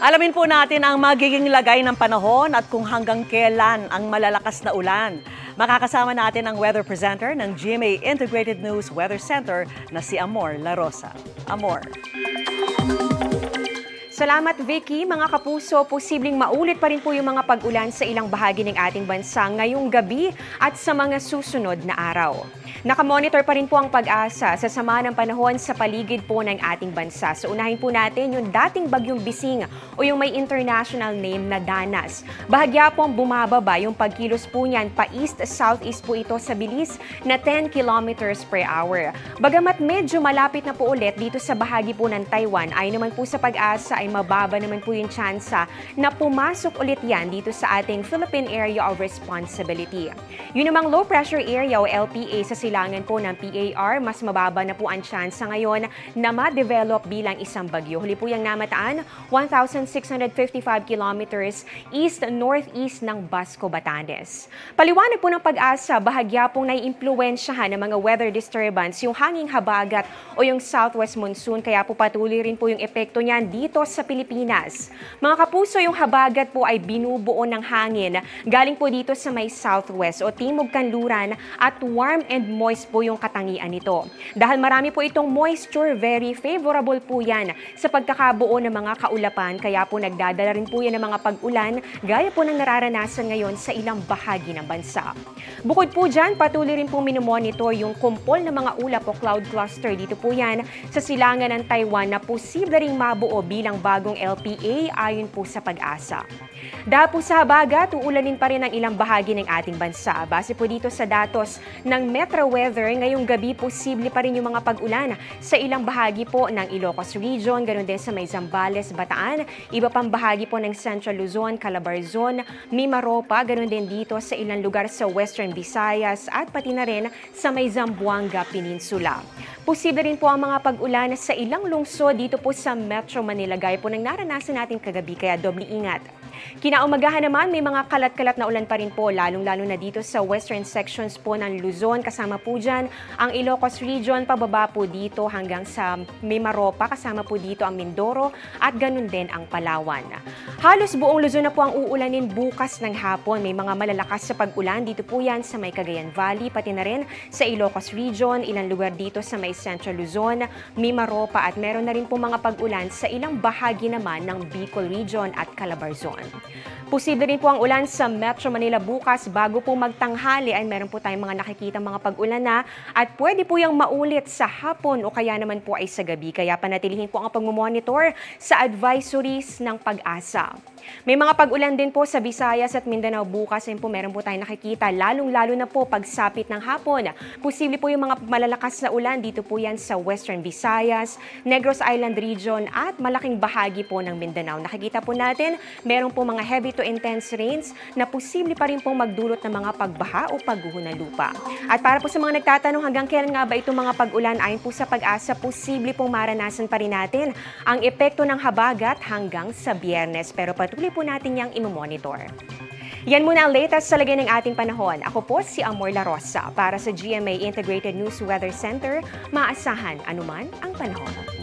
Alamin po natin ang magiging lagay ng panahon at kung hanggang kailan ang malalakas na ulan. Makakasama natin ang weather presenter ng GMA Integrated News Weather Center na si Amor La Rosa. Amor. Salamat Vicky. Mga kapuso, posibleng maulit pa rin po yung mga pag-ulan sa ilang bahagi ng ating bansa ngayong gabi at sa mga susunod na araw. Nakamonitor pa rin po ang Pag-asa sa sama ng panahon sa paligid po ng ating bansa. So unahin po natin yung dating bagyong Bising o yung may international name na Danas. Bahagya po ang bumababa yung pagkilos po niyan pa east-southeast po ito sa bilis na 10 kilometers per hour. Bagamat medyo malapit na po ulit dito sa bahagi po ng Taiwan, ay naman po sa Pag-asa ay mababa naman po yung tsansa na pumasok ulit yan dito sa ating Philippine Area of Responsibility. Yun namang low pressure area o LPA sa silangan po ng PAR, mas mababa na po ang tsansa ngayon na ma-develop bilang isang bagyo. Huli po yung namataan, 1,655 kilometers east-northeast ng Basco, Batanes. Paliwanag po ng Pag-asa, bahagya pong naiimpluwensyahan ng mga weather disturbance yung hanging habagat o yung southwest monsoon, kaya po patuloy rin po yung epekto niyan dito sa Pilipinas. Mga kapuso, yung habagat po ay binubuo ng hangin galing po dito sa may southwest o timog kanluran at warm and moist po yung katangian nito. Dahil marami po itong moisture, very favorable po yan sa pagkakabuo ng mga kaulapan, kaya po nagdadala rin po yan ng mga pag-ulan gaya po ng nararanasan ngayon sa ilang bahagi ng bansa. Bukod po dyan, patuloy rin po minomonitor yung kumpol ng mga ulap o cloud cluster. Dito po yan sa silangan ng Taiwan na posible ring mabuo bilang bagong LPA ayon po sa Pag-asa. Dahil po sa habagat, uulanin pa rin ang ilang bahagi ng ating bansa. Base po dito sa datos ng Metro Weather, ngayong gabi posible pa rin yung mga pag-ulan sa ilang bahagi po ng Ilocos Region, ganoon din sa may Zambales, Bataan, iba pang bahagi po ng Central Luzon, Calabarzon, Mimaropa, ganoon din dito sa ilang lugar sa Western Visayas at pati na rin sa may Zamboanga Peninsula. Posible rin po ang mga pag-ulan sa ilang lungsod dito po sa Metro Manila, gaya po ng naranasan natin kagabi, kaya doble ingat. Kinaumagahan naman, may mga kalat-kalat na ulan pa rin po, lalong-lalo na dito sa western sections po ng Luzon. Kasama po dyan ang Ilocos Region, pababa po dito hanggang sa Mimaropa. Kasama po dito ang Mindoro at ganun din ang Palawan. Halos buong Luzon na po ang uulanin bukas ng hapon. May mga malalakas sa pag-ulan dito po yan sa may Cagayan Valley, pati na rin sa Ilocos Region, ilang lugar dito sa may Central Luzon, Mimaropa at meron na rin po mga pag-ulan sa ilang bahagi naman ng Bicol Region at Calabarzon. Posible rin po ang ulan sa Metro Manila bukas bago po magtanghali ay meron po tayong mga nakikita mga pag-ulan na at pwede po yung maulit sa hapon o kaya naman po ay sa gabi. Kaya panatilihin po ang pagmumonitor sa advisories ng Pag-asa. May mga pag-ulan din po sa Visayas at Mindanao bukas. Yan po meron po tayong nakikita lalong-lalo na po pagsapit ng hapon. Posible po yung mga malalakas na ulan dito po yan sa Western Visayas, Negros Island Region at malaking bahagi po ng Mindanao. Nakikita po natin meron po mga heavy to intense rains na posible pa rin pong magdulot ng mga pagbaha o pagguho ng lupa. At para po sa mga nagtatanong hanggang kailan nga ba itong mga pag-ulan, ayon po sa Pag-asa, posible pong maranasan pa rin natin ang epekto ng habagat hanggang sa Biyernes. Pero patuloy po natin yang imomonitor. Yan muna ang latest sa lagay ng ating panahon. Ako po si Amor La Rosa para sa GMA Integrated News Weather Center. Maasahan anuman ang panahon.